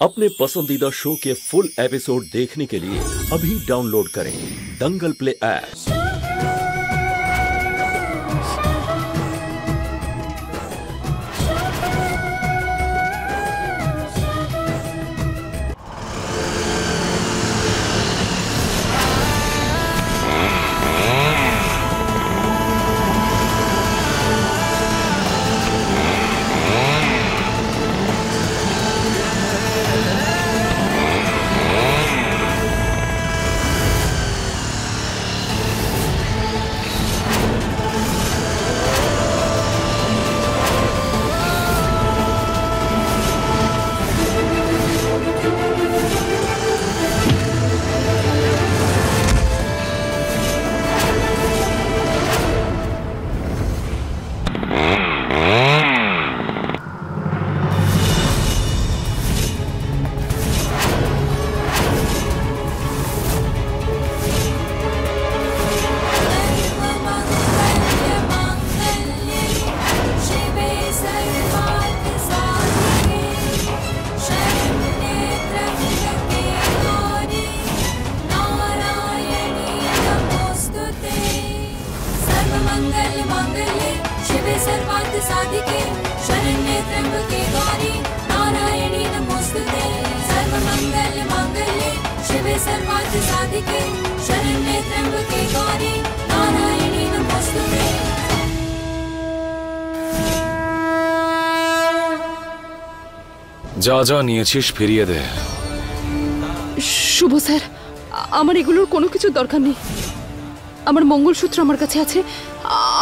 अपने पसंदीदा शो के फुल एपिसोड देखने के लिए अभी डाउनलोड करें दंगल प्ले ऐप। যা যা নিয়েছিস ফিরিয়ে দে। শুভ স্যার, আমার এগুলোর কোনো কিছু দরকার নেই। আমার মঙ্গলসূত্র আমার কাছে আছে,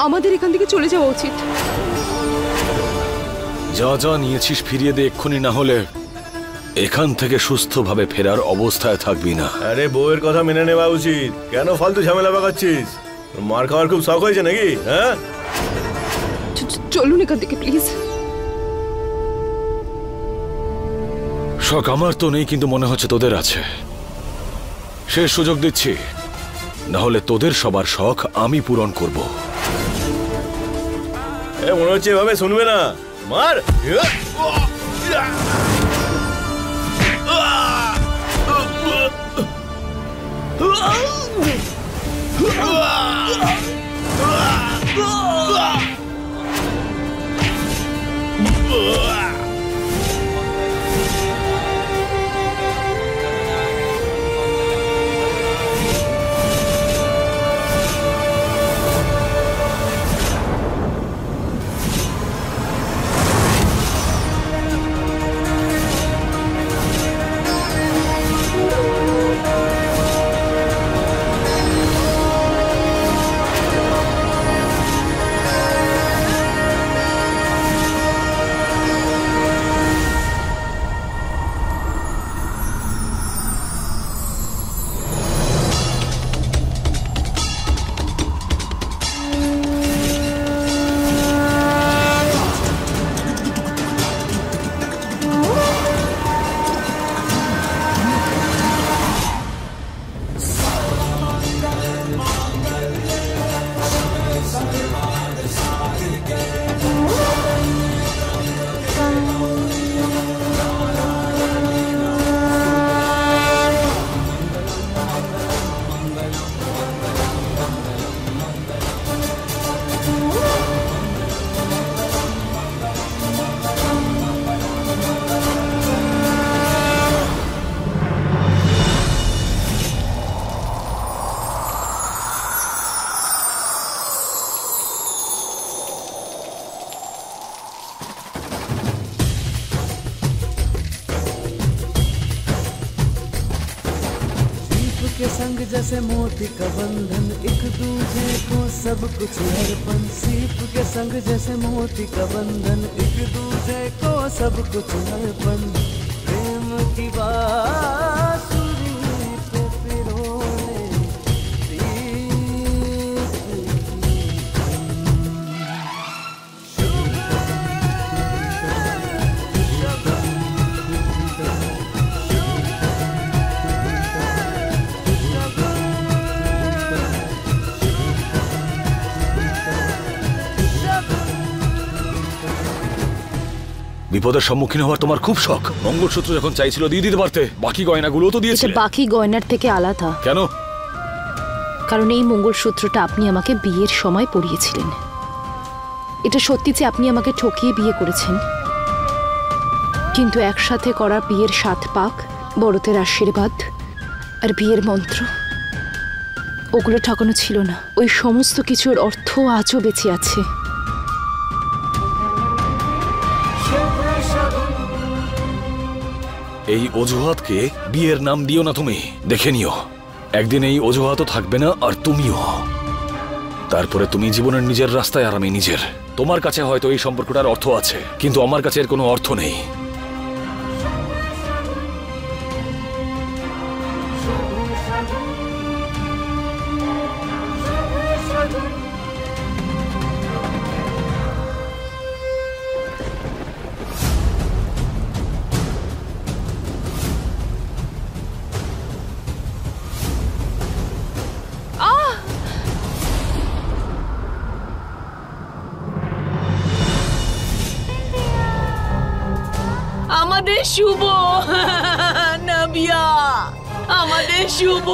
আমাদের এখান থেকে চলে যাওয়া উচিত। যা যা নিয়েছিস ফিরিয়ে দে এক্ষুনি, না হলে এখান থেকে সুস্থভাবে ফেরার অবস্থায় থাকবি না। আরে বউয়ের কথা মেনে নেওয়া উচিত, কেন ফালতু ঝামেলা পাকাচ্ছিস? মার খাওয়ার খুব শখ হয়েছে নাকি? হ্যাঁ, চলুন এখান থেকে প্লিজ। শখ আমার তো নেই, কিন্তু মনে হচ্ছে তোদের আছে। শেষ সুযোগ দিচ্ছি, না হলে তোদের সবার শখ আমি পূরণ করব। মনে হচ্ছে এভাবে শুনবে না। মার। संग जैसे मोती का बंधन, एक दूजे को सब कुछ अर्पण। सीप के संग जैसे मोती का बंधन, एक दूजे को सब कुछ अर्पण। प्रेम की बांसुरी पे पिरोए বিপদের সম্মুখীন হওয়ার তোমার খুব শখ। মঙ্গলসূত্র যখন চাইছিল দিয়ে দিতে পারতে, বাকি গয়নাগুলো তো এটা দিয়েছিলে। বাকি গয়নার থেকে আলাদা, কেন? কারণ এই মঙ্গলসূত্রটা আপনি আমাকে বিয়ের সময় পরিয়েছিলেন। এটা সত্যি যে আপনি আমাকে ঠকিয়ে বিয়ে করেছেন, কিন্তু একসাথে করা বিয়ের 7 পাক, বড়দের আশীর্বাদ আর বিয়ের মন্ত্র, ওগুলো ঠকানো ছিল না। ওই সমস্ত কিছুর অর্থ আজও বেঁচে আছে। এই অজুহাতকে বিয়ের নাম দিও না তুমি। দেখে নিও, একদিন এই অজুহাতও থাকবে না, আর তুমিও। তারপরে তুমি জীবনের নিজের রাস্তায়, আর আমি নিজের। তোমার কাছে হয়তো এই সম্পর্কটার অর্থ আছে, কিন্তু আমার কাছে এর কোনো অর্থ নেই। আমাদের শুভ নাবিয়া, আমাদের শুভ।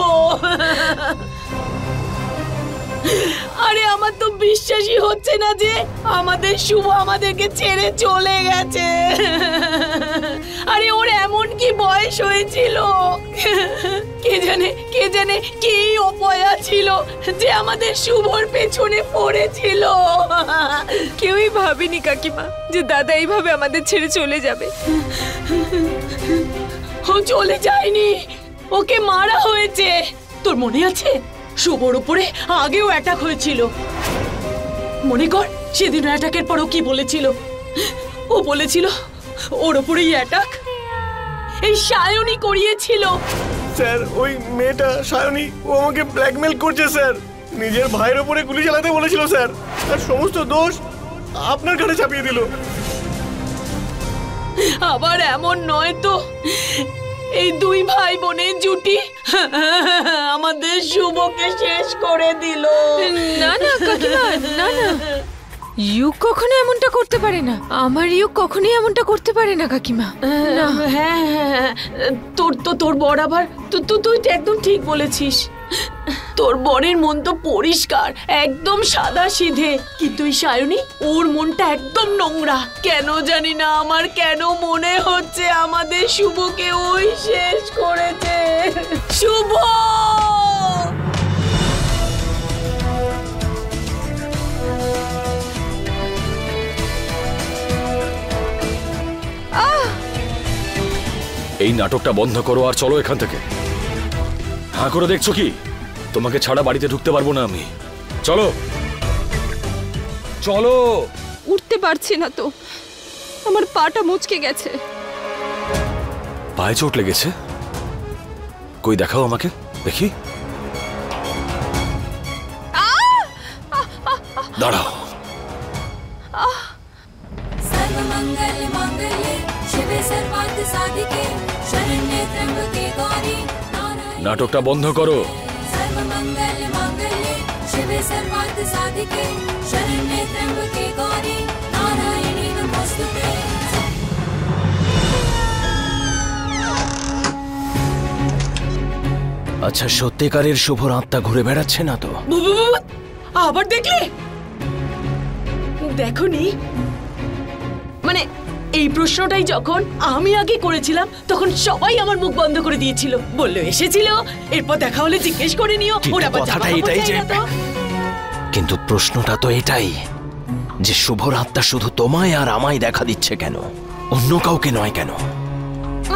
আরে আমার তো বিশ্বাসই হচ্ছে না যে আমাদের শুভ আমাদেরকে ছেড়ে চলে গেছে। আরে ওর এমন কি বয়স হয়েছিল, কে জানে কি অপয়া ছিল যে আমাদের শুভর পেছনে পড়েছিল। কেউই ভাবেনি কাকিমা যে দাদা এইভাবে আমাদের ছেড়ে চলে যাবে। ও চলে যায়নি, ওকে মারা হয়েছে। তোর মনে আছে শুভর উপরে আগেও অ্যাটাক হয়েছিল? মনে কর সেদিন অ্যাটাকের পর ও কি বলেছিল? ও বলেছিল ওর উপরেই অ্যাটাক এই সায়নী করিয়েছিল। স্যার ওই মেয়েটা সায়নী, ও আমাকে ব্ল্যাকমেল করছে স্যার। নিজের ভাইয়ের উপরে গুলি চালাতে বলেছিল স্যার, আর সমস্ত দোষ আপনার ঘাড়ে চাপিয়ে দিল। আবার এমন নয় তো, এই 2 ভাই বোনের জুটি আমাদের শুভকে শেষ করে দিল। না না কাকিমা, না না, ইউ কখনো এমনটা করতে পারে না। আমার ইউ কখনোই এমনটা করতে পারে না কাকিমা। না। হ্যাঁ, তোর বর আবার তুই তো একদম ঠিক বলেছিস। তোর বরের মন তো পরিষ্কার, একদম সাদা সিধে, কিন্তু এই সায়নী, ওর মনটা একদম নোংরা। কেন জানি না আমার কেন মনে হচ্ছে আমাদের শুভকে ওই শেষ করেছে। শুভ! এই নাটকটা বন্ধ করো আর চলো এখান থেকে। হাঁ করে দেখছো কি? তোমাকে ছাড়া বাড়িতে ঢুকতে পারবো না আমি। চলো চলো। উঠতে পারছি না তো, আমার পাটা মুচকে গেছে। পায়ে চোট লেগেছে? কই দেখাও আমাকে দেখি। দাঁড়াও। सर्वमंगल मांगल्ये शिवे सर्वार्थ साधिके शरण्ये त्र्यंबके गौरी नारायणी। নাটকটা বন্ধ করো। सर्वमंगल मांगल्ये शिवे सर्वार्थ साधिके शरण्ये त्र्यंबके गौरी नारायणी नमोस्तुते। আচ্ছা, সত্যিকারের শুভর আত্মা ঘুরে বেড়াচ্ছে না তো? আবার দেখলে? দেখোনি, মানে এই প্রশ্নটাই যখন আমি আগে করেছিলাম তখন সবাই আমার মুখ বন্ধ করে দিয়েছিল, বললো এসেছিল, এরপর দেখা হলে জিজ্ঞেস করে নিও। ওর আবার কথাটা এটাই যে, কিন্তু প্রশ্নটা তো এটাই যে শুভর আত্মা শুধু তোমায় আর আমায় দেখা দিচ্ছে কেন, অন্য কাউকে নয় কেন?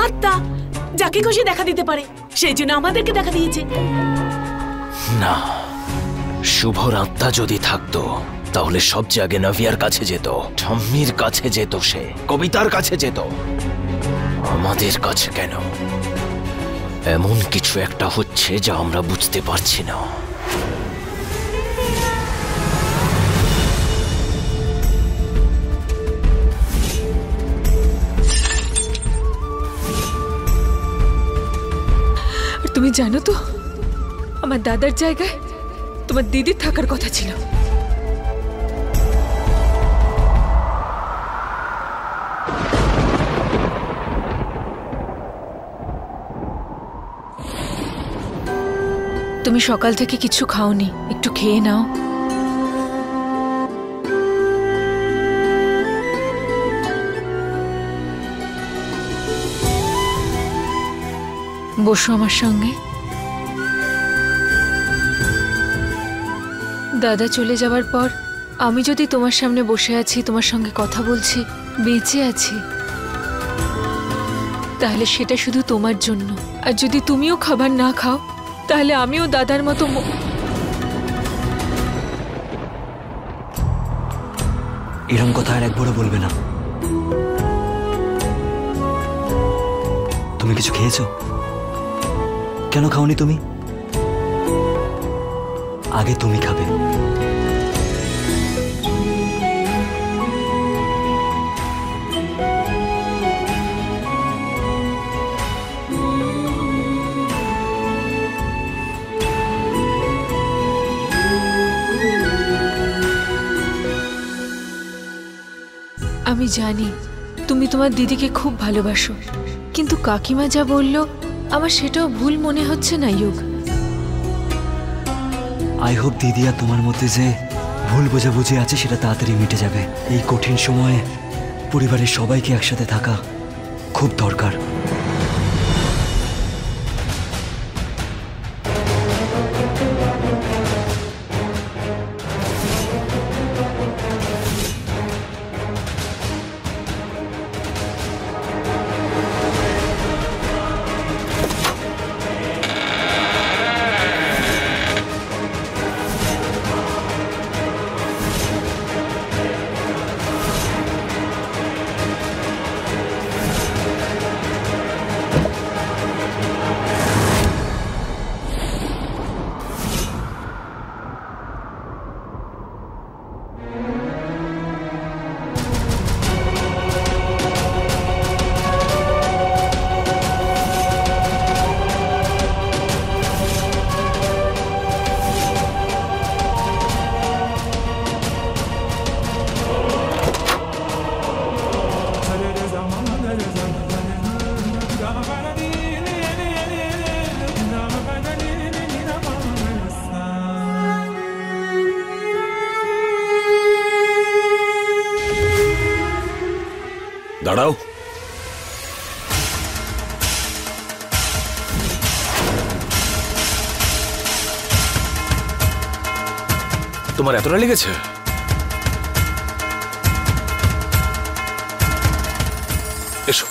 আত্মা যাকে খুশি দেখা দিতে পারে, সেই জন্য আমাদেরকে দেখা দিয়েছে। না, শুভর আত্মা যদি থাকতো তাহলে সবচেয়ে আগে নাভিয়ার কাছে যেত, ঠাম্মির কাছে যেত, সে কবিতার কাছে যেত। আমাদের কাছে কেন? এমন কিছু একটা হচ্ছে যা আমরা বুঝতে পারছি না। তুমি জানো তো, আমার দাদার জায়গায় তোমার দিদির থাকার কথা ছিল। তুমি সকাল থেকে কিছু খাওনি, একটু খেয়ে নাও। বসো আমার সঙ্গে। দাদা চলে যাওয়ার পর আমি যদি তোমার সামনে বসে আছি, তোমার সঙ্গে কথা বলছি, বেঁচে আছি, তাহলে সেটা শুধু তোমার জন্য। আর যদি তুমিও খাবার না খাও তাহলে আমিও দাদার মতো এরকম কথা আর একবারও বলবে না। তুমি কিছু খেয়েছো? কেন খাওনি তুমি? আগে তুমি খাবে। আমি জানি তুমি তোমার দিদিকে খুব ভালোবাসো, কিন্তু কাকিমা যা বলল আমার সেটাও ভুল মনে হচ্ছে না ইউক। আই হোপ দিদি আর তোমার মধ্যে যে ভুল বোঝাবুঝি আছে সেটা তাড়াতাড়ি মিটে যাবে। এই কঠিন সময়ে পরিবারের সবাইকে একসাথে থাকা খুব দরকার। দাঁড়াও। তোমার এতটা লেগেছে? এসো।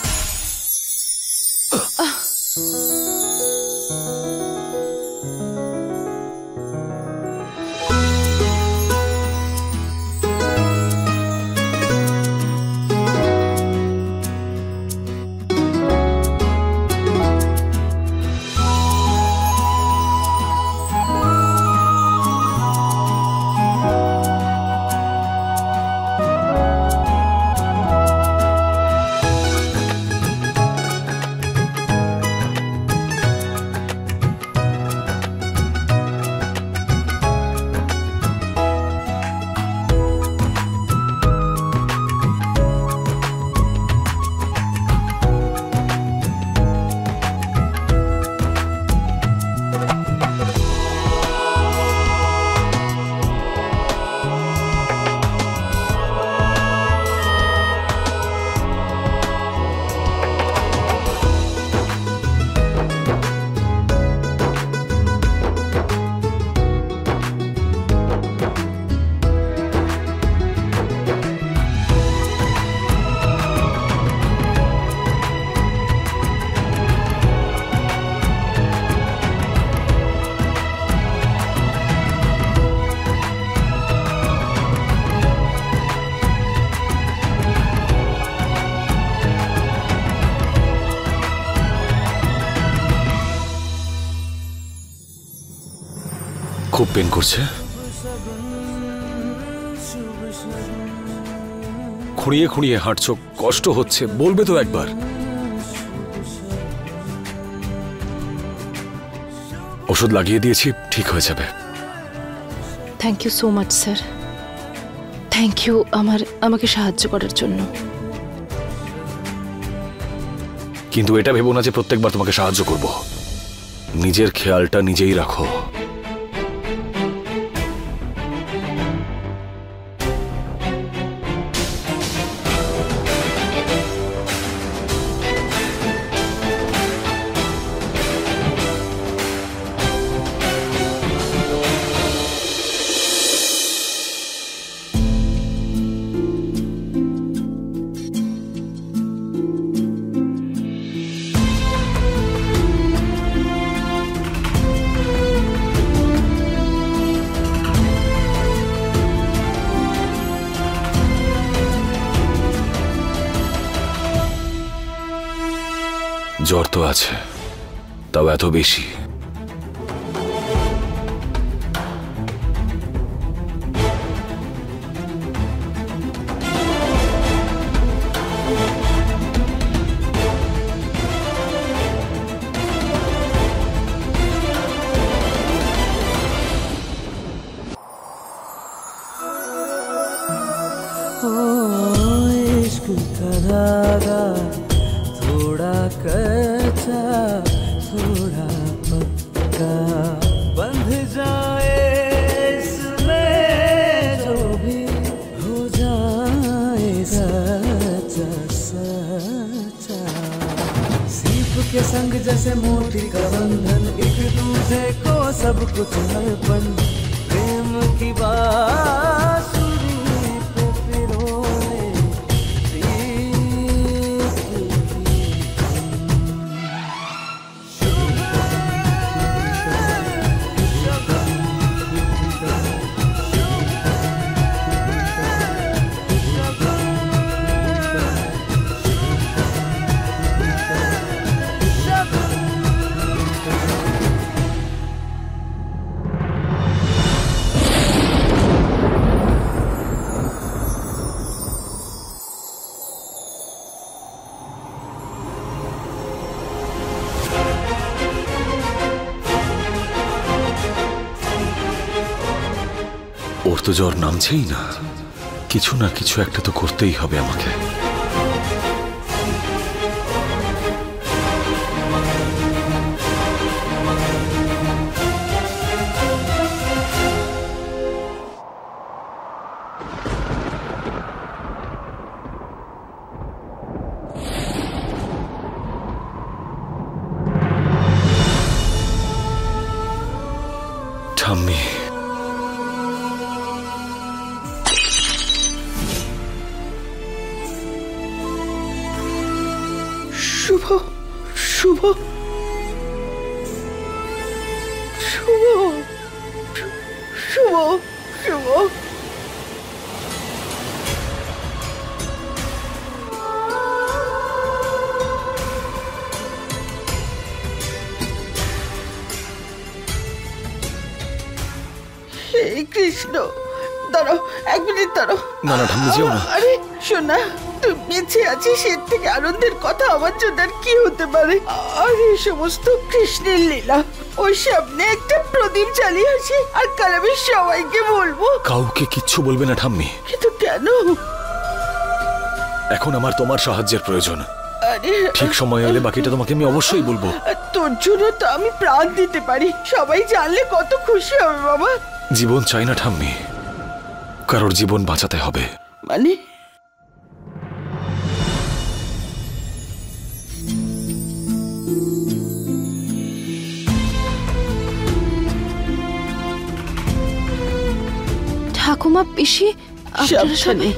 খুব পেন করছে? খুঁড়িয়ে খুঁড়িয়ে হাঁটছো, কষ্ট হচ্ছে, বলবে তো একবার। ওষুধ লাগিয়ে দিয়েছি, ঠিক হয়ে যাবে। Thank you so much sir, thank you আমাকে সাহায্য করার জন্য। কিন্তু এটা ভেবো না যে প্রত্যেকবার তোমাকে সাহায্য করব। নিজের খেয়ালটা নিজেই রাখো। জ্বর তো আছে, তাও এত বেশি। इश्क का धागा थोड़ा कच्चा थोड़ा पक्का बंध जाए इसमें जो भी हो जाए सच्चा सच्चा। सीप के संग जैसे मोती का बंधन एक दूसरे को सब कुछ अर्पण प्रेम की बांसुरी पे पिरोए ওর তো জ্বর নামছেই না, কিছু না কিছু একটা তো করতেই হবে আমাকে। ঠাম্মি, শুভ শুভ শুভ শুভ শুভ হে কৃষ্ণ, দাঁড়াও, 1 মিনিট দাঁড়াও। না না ঠাম্মি, যেও না। আরে শোনা, তুই বেঁচে আছিস, এর থেকে আনন্দের কথা আমার জন্য আর কি হতে পারে? আর এই সমস্ত কৃষ্ণের লীলা। ওই সামনে একটা প্রদীপ জ্বালিয়ে আসি, আর কাল আমি সবাইকে বলবো। কাউকে কিচ্ছু বলবে না ঠাম্মি। কিন্তু কেন? এখন আমার তোমার সাহায্যের প্রয়োজন। আরে ঠিক সময় এলে বাকিটা তোমাকে আমি অবশ্যই বলবো। তোর জন্য তো আমি প্রাণ দিতে পারি, সবাই জানলে কত খুশি হবে বাবা। জীবন চাই না ঠাম্মি, কারোর জীবন বাঁচাতে হবে। মানে ঠাকুমা, পিসি, সাবধানে।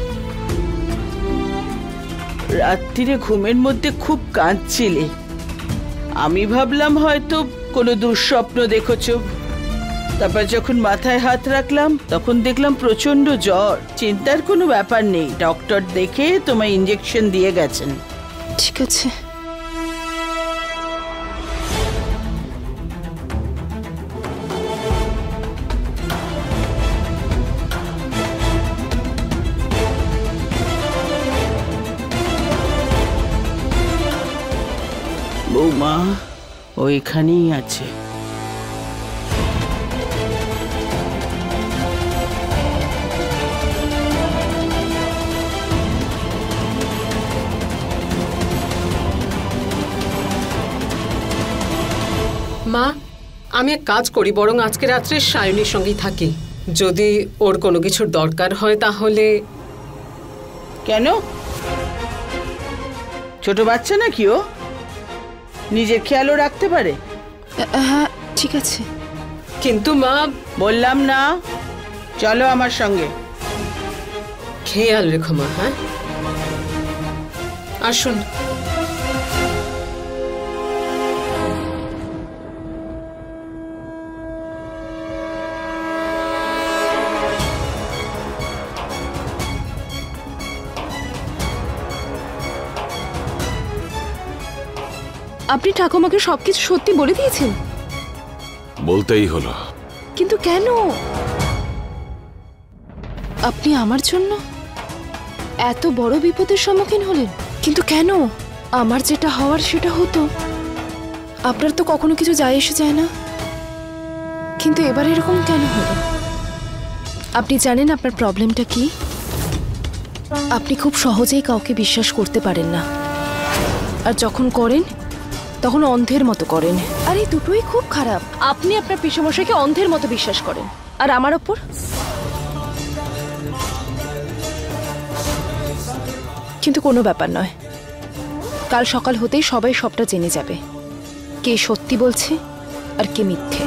রাত্রিরে ঘুমের মধ্যে খুব কাঁদছিলে, আমি ভাবলাম হয়তো কোনো দুঃস্বপ্ন দেখেছো। তারপর যখন মাথায় হাত রাখলাম তখন দেখলাম প্রচন্ড জ্বর। চিন্তার কোনো ব্যাপার নেই, ডক্টর দেখে তোমায় ইঞ্জেকশন দিয়ে গেছেন। ঠিক আছে। বৌমা ওইখানেই আছে। মা, আমি এক কাজ করি, বরং আজকে রাত্রে সায়নীর সঙ্গেই থাকি। যদি ওর কোনো কিছুর দরকার হয় তাহলে। কেন? ছোট বাচ্চা নাকি ও? নিজের খেয়ালও রাখতে পারে। হ্যাঁ ঠিক আছে। কিন্তু মা, বললাম না, চলো আমার সঙ্গে। খেয়াল রেখো মা। হ্যাঁ, আসুন। আপনি ঠাকুমাকে সবকিছু সত্যি বলে দিয়েছেন? বলতেই হলো। কিন্তু কেন? আপনি আমার জন্য এত বড় বিপদের সম্মুখীন হলেন, কিন্তু কেন? আমার যেটা হওয়ার সেটা হতো, আপনার তো কখনো কিছু যায় এসে যায় না, কিন্তু এবার এরকম কেন হলো? আপনি জানেন আপনার প্রবলেমটা কি? আপনি খুব সহজেই কাউকে বিশ্বাস করতে পারেন না, আর যখন করেন তখন অন্ধের মতো করেন। আর এই দুটোই খুব খারাপ। আপনি আপনার পিসেমশাইকে অন্ধের মতো বিশ্বাস করেন, আর আমার ওপর কিন্তু কোনো ব্যাপার নয়। কাল সকাল হতেই সবাই সবটা জেনে যাবে, কে সত্যি বলছে আর কে মিথ্যে।